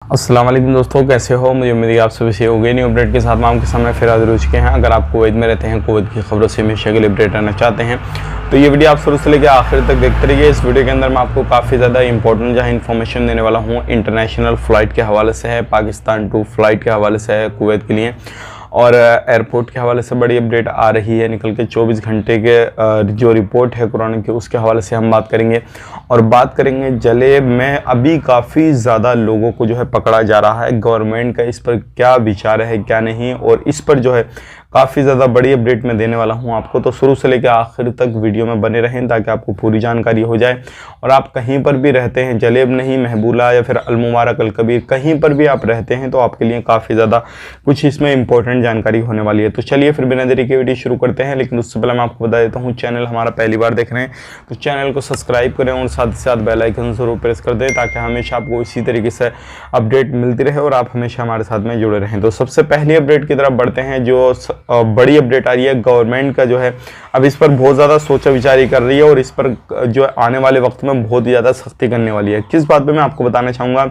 अस्सलाम वालेकुम दोस्तों, कैसे हो? मुझे उम्मीद है आप सभी से हो गई। न्यू अपडेट के साथ मैं आपके सामने फिर हाजिर हो चुके हैं। अगर आप कुवैत में रहते हैं, कुवैत की खबरों से हमेशा के लिए अपडेट रहना चाहते हैं तो ये वीडियो आप शुरू से लेकर आखिर तक देखते रहिए। इस वीडियो के अंदर मैं आपको काफ़ी ज़्यादा इंपॉर्टेंट जहाँ इन्फॉर्मेशन देने वाला हूँ इंटरनेशनल फ़्लाइट के हवाले से है, पाकिस्तान टू फ़्लाइट के हवाले से है कुवैत के लिए, और एयरपोर्ट के हवाले से बड़ी अपडेट आ रही है निकल के 24 घंटे के जो रिपोर्ट है कोरोना की उसके हवाले से हम बात करेंगे। और बात करेंगे जलेब में अभी काफ़ी ज़्यादा लोगों को जो है पकड़ा जा रहा है, गवर्नमेंट का इस पर क्या विचार है क्या नहीं, और इस पर जो है काफ़ी ज़्यादा बड़ी अपडेट मैं देने वाला हूं आपको। तो शुरू से लेकर आखिर तक वीडियो में बने रहें ताकि आपको पूरी जानकारी हो जाए। और आप कहीं पर भी रहते हैं, जलेब नहीं, महबूला या फिर अल-मुबारक, अल-कबीर, कहीं पर भी आप रहते हैं तो आपके लिए काफ़ी ज़्यादा कुछ इसमें इंपॉर्टेंट जानकारी होने वाली है। तो चलिए फिर बिना देरी के वीडियो शुरू करते हैं। लेकिन उससे पहले मैं आपको बता देता हूँ, चैनल हमारा पहली बार देख रहे हैं तो चैनल को सब्सक्राइब करें और साथ ही साथ बेल आइकन ज़रूर प्रेस कर दें ताकि हमेशा आपको इसी तरीके से अपडेट मिलती रहे और आप हमेशा हमारे साथ में जुड़े रहें। तो सबसे पहली अपडेट की तरफ बढ़ते हैं। जो बड़ी अपडेट आ रही है गवर्नमेंट का जो है अब इस पर बहुत ज़्यादा सोचा विचार कर रही है और इस पर जो आने वाले वक्त में बहुत ही ज़्यादा सख्ती करने वाली है। किस बात पे मैं आपको बताना चाहूँगा।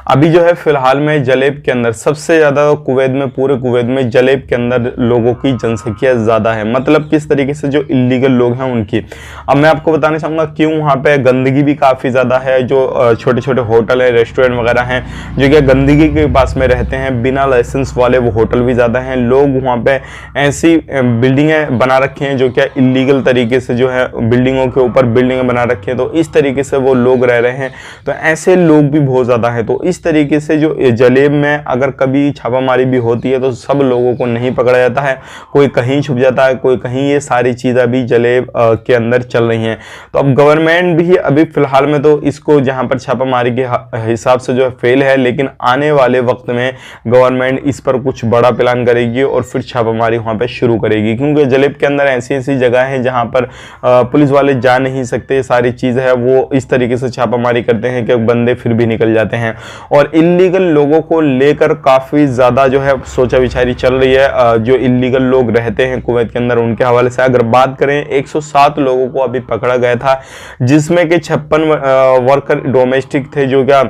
अभी जो है फिलहाल में जलेब के अंदर सबसे ज़्यादा कुवैत में, पूरे कुवैत में जलेब के अंदर लोगों की जनसंख्या ज़्यादा है। मतलब किस तरीके से जो इलीगल लोग हैं उनकी। अब मैं आपको बताना चाहूँगा क्यों वहाँ पे गंदगी भी काफ़ी ज़्यादा है। जो छोटे छोटे होटल है, रेस्टोरेंट वगैरह हैं जो क्या गंदगी के पास में रहते हैं, बिना लाइसेंस वाले वो होटल भी ज़्यादा हैं। लोग वहाँ पे ऐसी बिल्डिंगें बना रखी हैं जो क्या इलीगल तरीके से जो है बिल्डिंगों के ऊपर बिल्डिंगें बना रखी हैं, तो इस तरीके से वो लोग रह रहे हैं। तो ऐसे लोग भी बहुत ज़्यादा हैं। तो इस तरीके से जो जलेब में अगर कभी छापामारी भी होती है तो सब लोगों को नहीं पकड़ा जाता है, कोई कहीं छुप जाता है, कोई कहीं। ये सारी चीज़ अभी जलेब के अंदर चल रही हैं। तो अब गवर्नमेंट भी अभी फिलहाल में तो इसको जहां पर छापामारी के हिसाब से जो है फेल है, लेकिन आने वाले वक्त में गवर्नमेंट इस पर कुछ बड़ा प्लान करेगी और फिर छापामारी वहां पर शुरू करेगी। क्योंकि जलेब के अंदर ऐसी ऐसी जगह है जहां पर पुलिस वाले जा नहीं सकते, सारी चीज़ है वो इस तरीके से छापामारी करते हैं कि बंदे फिर भी निकल जाते हैं। और इल्लीगल लोगों को लेकर काफ़ी ज़्यादा जो है सोचा विचारी चल रही है। जो इल्लीगल लोग रहते हैं कुवैत के अंदर उनके हवाले से अगर बात करें, 107 लोगों को अभी पकड़ा गया था, जिसमें कि 56 वर्कर डोमेस्टिक थे जो क्या,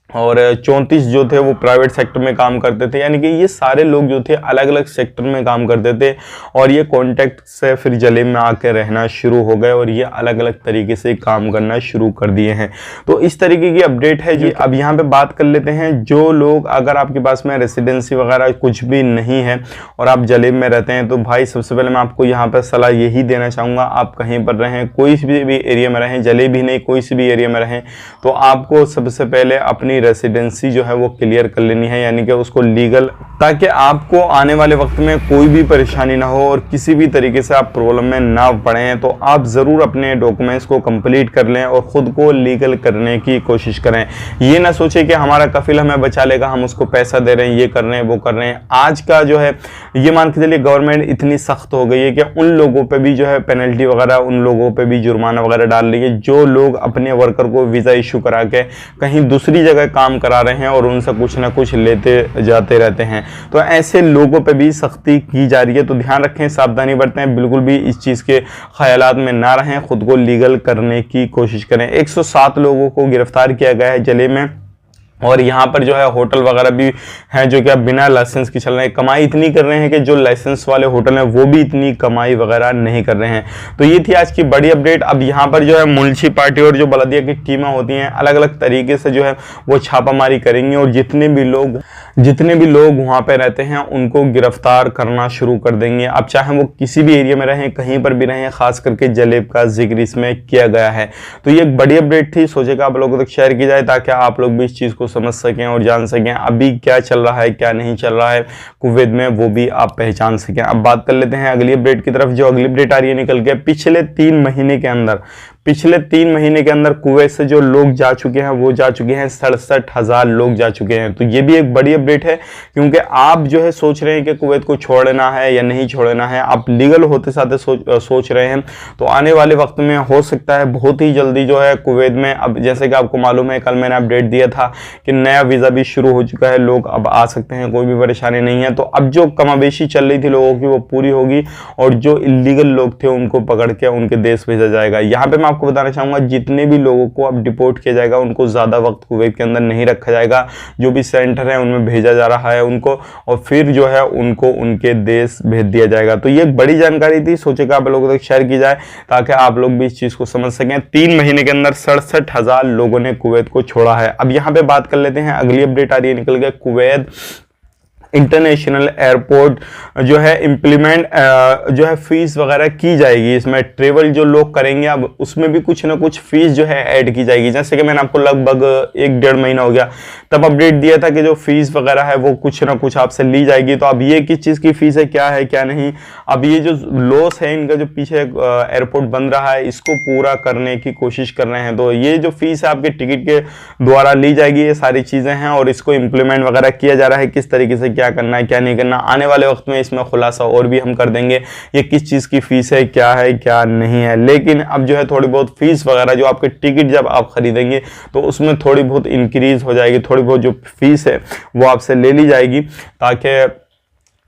और 34 जो थे वो प्राइवेट सेक्टर में काम करते थे। यानी कि ये सारे लोग जो थे अलग अलग सेक्टर में काम करते थे और ये कॉन्टैक्ट से फिर जलेब में आकर रहना शुरू हो गए और ये अलग अलग तरीके से काम करना शुरू कर दिए हैं। तो इस तरीके की अपडेट है जी। अब यहाँ पे बात कर लेते हैं जो लोग, अगर आपके पास में रेसिडेंसी वगैरह कुछ भी नहीं है और आप जलेब में रहते हैं तो भाई सबसे पहले मैं आपको यहाँ पर सलाह यही देना चाहूँगा, आप कहीं पर रहें, कोई भी एरिया में रहें, जलेब ही नहीं कोई सी भी एरिया में रहें, तो आपको सबसे पहले अपनी रेसिडेंसी जो है वो क्लियर कर लेनी है, यानी कि उसको लीगल, ताकि आपको आने वाले वक्त में कोई भी परेशानी ना हो और किसी भी तरीके से आप प्रॉब्लम में ना पड़ें। तो आप ज़रूर अपने डॉक्यूमेंट्स को कंप्लीट कर लें और ख़ुद को लीगल करने की कोशिश करें। ये ना सोचें कि हमारा कफिल हमें बचा लेगा, हम उसको पैसा दे रहे हैं, ये कर रहे हैं, वो कर रहे हैं। आज का जो है ये मान के चलिए गवर्नमेंट इतनी सख्त हो गई है कि उन लोगों पर भी जो है पेनल्टी वगैरह, उन लोगों पर भी जुर्माना वगैरह डाल रही है जो लोग अपने वर्कर को वीज़ा इशू करा के कहीं दूसरी जगह काम करा रहे हैं और उनसे कुछ ना कुछ लेते जाते रहते हैं। तो ऐसे लोगों पे भी सख्ती की जा रही है। तो ध्यान रखें, सावधानी बरतें, बिल्कुल भी इस चीज़ के ख्यालात में ना रहें, खुद को लीगल करने की कोशिश करें। 107 लोगों को गिरफ्तार किया गया है जलेब में और यहाँ पर जो है होटल वगैरह भी हैं जो कि बिना लाइसेंस की चल रहे हैं। कमाई इतनी कर रहे हैं कि जो लाइसेंस वाले होटल हैं वो भी इतनी कमाई वगैरह नहीं कर रहे हैं। तो ये थी आज की बड़ी अपडेट। अब यहाँ पर जो है म्युनिसिपैलिटी और जो बलदिया की टीमें होती हैं अलग अलग तरीके से जो है वो छापामारी करेंगी और जितने भी लोग वहाँ पे रहते हैं उनको गिरफ्तार करना शुरू कर देंगे। अब चाहे वो किसी भी एरिया में रहें, कहीं पर भी रहें, खास करके जलेब का जिक्र इसमें किया गया है। तो ये एक बड़ी अपडेट थी, सोचे कि आप लोगों तक शेयर की जाए ताकि आप लोग भी इस चीज़ को समझ सकें और जान सकें अभी क्या चल रहा है क्या नहीं चल रहा है कुवैत में, वो भी आप पहचान सकें। अब बात कर लेते हैं अगली अपडेट की तरफ। जो अगली अपडेट आ रही है निकल के पिछले 3 महीने के अंदर कुवैत से जो लोग जा चुके हैं वो जा चुके हैं 67,000 लोग जा चुके हैं। तो ये भी एक बड़ी अपडेट है क्योंकि आप जो है सोच रहे हैं कि कुवैत को छोड़ना है या नहीं छोड़ना है, आप लीगल होते साथ सोच रहे हैं तो आने वाले वक्त में हो सकता है बहुत ही जल्दी जो है कुवैत में, अब जैसे कि आपको मालूम है कल मैंने अपडेट दिया था कि नया वीज़ा भी शुरू हो चुका है, लोग अब आ सकते हैं, कोई भी परेशानी नहीं है। तो अब जो कमाबेशी चल रही थी लोगों की वो पूरी होगी और जो इलीगल लोग थे उनको पकड़ के उनके देश भेजा जाएगा। यहाँ पे मैं आपको बताना चाहूँगा जितने भी लोगों को अब डिपोर्ट किया जाएगा उनको ज़्यादा वक्त कुवैत के अंदर नहीं रखा जाएगा। जो भी सेंटर है उनमें भेजा जा रहा है उनको, और फिर जो है उनको उनके देश भेज दिया जाएगा। तो ये एक बड़ी जानकारी थी, सोचे कि आप लोगों तक शेयर की जाए ताकि आप लोग भी इस चीज़ को समझ सकें। 3 महीने के अंदर 67,000 लोगों ने कुवैत को छोड़ा है। अब यहाँ पे बात कर लेते हैं, अगली अपडेट आ रही है निकल के, कुवैत इंटरनेशनल एयरपोर्ट जो है इम्प्लीमेंट जो है फीस वगैरह की जाएगी। इसमें ट्रेवल जो लोग करेंगे अब उसमें भी कुछ ना कुछ फीस जो है ऐड की जाएगी। जैसे कि मैंने आपको लगभग 1-1.5 महीना हो गया तब अपडेट दिया था कि जो फीस वगैरह है वो कुछ ना कुछ आपसे ली जाएगी। तो अब ये किस चीज़ की फीस है क्या नहीं, अब ये जो लॉस है इनका जो पीछे एयरपोर्ट बन रहा है इसको पूरा करने की कोशिश कर रहे हैं। तो ये जो फीस है आपके टिकट के द्वारा ली जाएगी, ये सारी चीज़ें हैं और इसको इम्प्लीमेंट वगैरह किया जा रहा है। किस तरीके से क्या करना है क्या नहीं करना, आने वाले वक्त में इसमें खुलासा और भी हम कर देंगे ये किस चीज़ की फीस है क्या नहीं है। लेकिन अब जो है थोड़ी बहुत फीस वगैरह जो आपके टिकट जब आप खरीदेंगे तो उसमें थोड़ी बहुत इंक्रीज हो जाएगी, थोड़ी बहुत जो फीस है वो आपसे ले ली जाएगी ताकि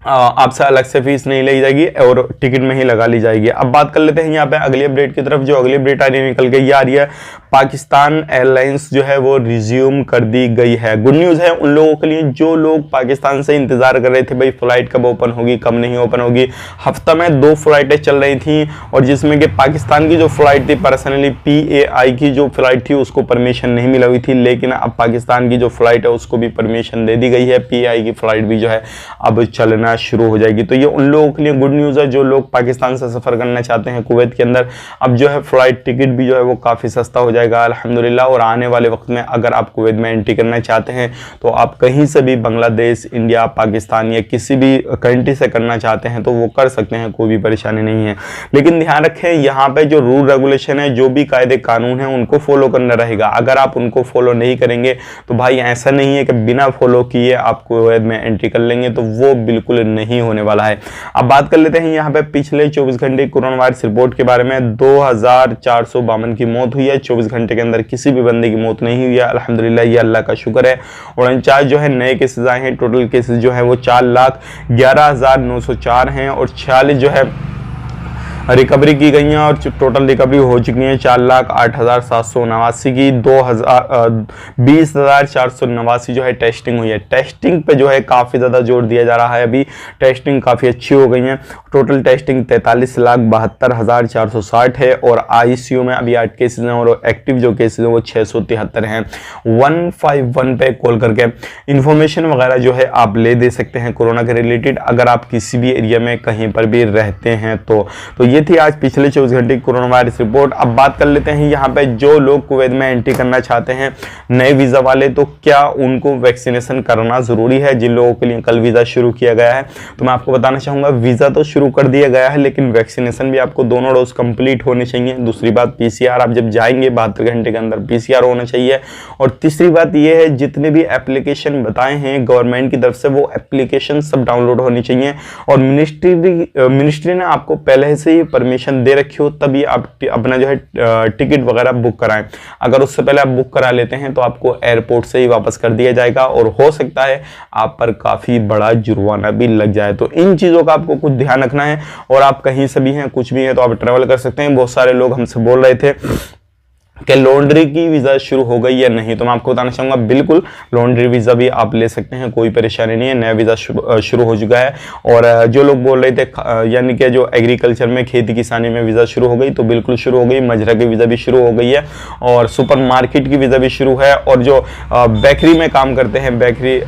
आपसे अलग से फीस नहीं ली जाएगी और टिकट में ही लगा ली जाएगी। अब बात कर लेते हैं यहाँ पे अगली अपडेट की तरफ। जो अगली अपडेट आ रही है निकल के ये आ रही है, पाकिस्तान एयरलाइंस जो है वो रिज्यूम कर दी गई है। गुड न्यूज़ है उन लोगों के लिए जो लोग पाकिस्तान से इंतजार कर रहे थे भाई फ्लाइट कब ओपन होगी कब नहीं ओपन होगी। हफ्ता में 2 फ्लाइटें चल रही थी और जिसमें कि पाकिस्तान की जो फ्लाइट थी पर्सनली PAI की जो फ्लाइट थी उसको परमिशन नहीं मिली हुई थी, लेकिन अब पाकिस्तान की जो फ्लाइट है उसको भी परमिशन दे दी गई है। PAI की फ्लाइट भी जो है अब चलना शुरू हो जाएगी। तो ये उन लोगों के लिए गुड न्यूज़ है जो लोग पाकिस्तान से सफ़र करना चाहते हैं कुवैत के अंदर। अब जो है फ्लाइट टिकट भी जो है वो काफ़ी सस्ता हो जाएगा अल्हम्दुलिल्लाह। और आने वाले वक्त में अगर आप कुवैत में एंट्री करना चाहते हैं तो आप कहीं से भी बांग्लादेश, इंडिया, पाकिस्तान या किसी भी कंट्री से करना चाहते हैं तो वो कर सकते हैं, कोई भी परेशानी नहीं है। लेकिन ध्यान रखें यहाँ पे जो रूल रेगुलेशन है, जो भी कायदे कानून है उनको फॉलो करना रहेगा। अगर आप उनको फॉलो नहीं करेंगे तो भाई ऐसा नहीं है कि बिना फॉलो किए आप कुवैत में एंट्री कर लेंगे, तो वो बिल्कुल नहीं होने वाला है। अब बात कर लेते हैं यहाँ पे पिछले 24 घंटे कोरोना वायरस रिपोर्ट के बारे में। 2452 की मौत हुई है, 24 घंटे के अंदर किसी भी बंदे की मौत नहीं हुई है अल्हम्दुलिल्लाह, ये अल्लाह का शुक्र है। 49 जो है नए केसेस आए हैं, टोटल केसेस जो है वो 4,11,904 हैं और 46 जो है रिकवरी की गई हैं और टोटल रिकवरी हो चुकी है 4,08,789 की। 20,489 जो है टेस्टिंग हुई है। टेस्टिंग पे जो है काफ़ी ज़्यादा जोर दिया जा रहा है, अभी टेस्टिंग काफ़ी अच्छी हो गई है। टोटल टेस्टिंग 43,72,460 है और ICU में अभी 8 केसेज हैं और एक्टिव जो केसेज हैं वो 673 हैं। 151 पे कॉल करके इन्फॉर्मेशन वगैरह जो है आप ले दे सकते हैं कोरोना के रिलेटेड, अगर आप किसी भी एरिया में कहीं पर भी रहते हैं तो ये थी आज पिछले 24 घंटे की कोरोना वायरस रिपोर्ट। अब बात कर लेते हैं यहाँ पे जो लोग कुवैत में एंट्री करना चाहते हैं नए वीज़ा वाले, तो क्या उनको वैक्सीनेशन करना ज़रूरी है। जिन लोगों के लिए कल वीज़ा शुरू किया गया है तो मैं आपको बताना चाहूँगा वीज़ा तो शुरू कर दिया गया है लेकिन वैक्सीनेशन भी आपको दोनों डोज कंप्लीट होने चाहिए। दूसरी बात PCR आप जब जाएंगे 72 घंटे के अंदर PCR होना चाहिए। और तीसरी बात ये है जितने भी एप्लीकेशन बताए हैं गवर्नमेंट की तरफ से वो एप्लीकेशन सब डाउनलोड होनी चाहिए और मिनिस्ट्री ने आपको पहले से परमिशन दे रखी हो तभी आप अपना जो है टिकट वगैरह बुक कराएं। अगर उससे पहले आप बुक करा लेते हैं तो आपको एयरपोर्ट से ही वापस कर दिया जाएगा और हो सकता है आप पर काफ़ी बड़ा जुर्माना भी लग जाए। तो इन चीज़ों का आपको कुछ ध्यान रखना है। और आप कहीं से भी हैं कुछ भी है तो आप ट्रैवल कर सकते हैं। बहुत सारे लोग हमसे बोल रहे थे कि लॉन्ड्री की वीज़ा शुरू हो गई या नहीं, तो मैं आपको बताना चाहूँगा बिल्कुल लॉन्ड्री वीज़ा भी आप ले सकते हैं, कोई परेशानी नहीं है। नया वीज़ा शुरू हो चुका है। और जो लोग बोल रहे थे यानी कि जो एग्रीकल्चर में खेती किसानी में वीज़ा शुरू हो गई तो बिल्कुल शुरू हो गई। मजरा की वीज़ा भी शुरू हो गई है और सुपर मार्केट की वीज़ा भी शुरू है और जो बेकरी में काम करते हैं बेकरी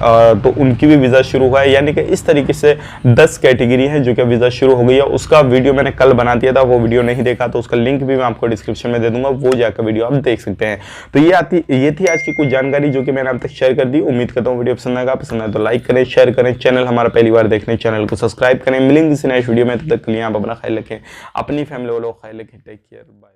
तो उनकी भी वीज़ा शुरू हुआ है। यानी कि इस तरीके से 10 कैटेगरी है जो कि वीज़ा शुरू हो गई है। उसका वीडियो मैंने कल बना दिया था, वो वीडियो नहीं देखा तो उसका लिंक भी मैं आपको डिस्क्रिप्शन में दे दूंगा, वो जाकर वीडियो आप देख सकते हैं। तो ये थी आज की कुछ जानकारी जो कि मैंने आप तक शेयर कर दी। उम्मीद करता हूँ वीडियो पसंद आएगा। पसंद आए तो लाइक करें, शेयर करें। चैनल हमारा पहली बार देखने चैनल को सब्सक्राइब करें। मिलेंगे किसी नेक्स्ट वीडियो में, तब तक के लिए आप अपना ख्याल रखें, अपनी फैमिली वालों का ख्याल रखें। Take care, bye.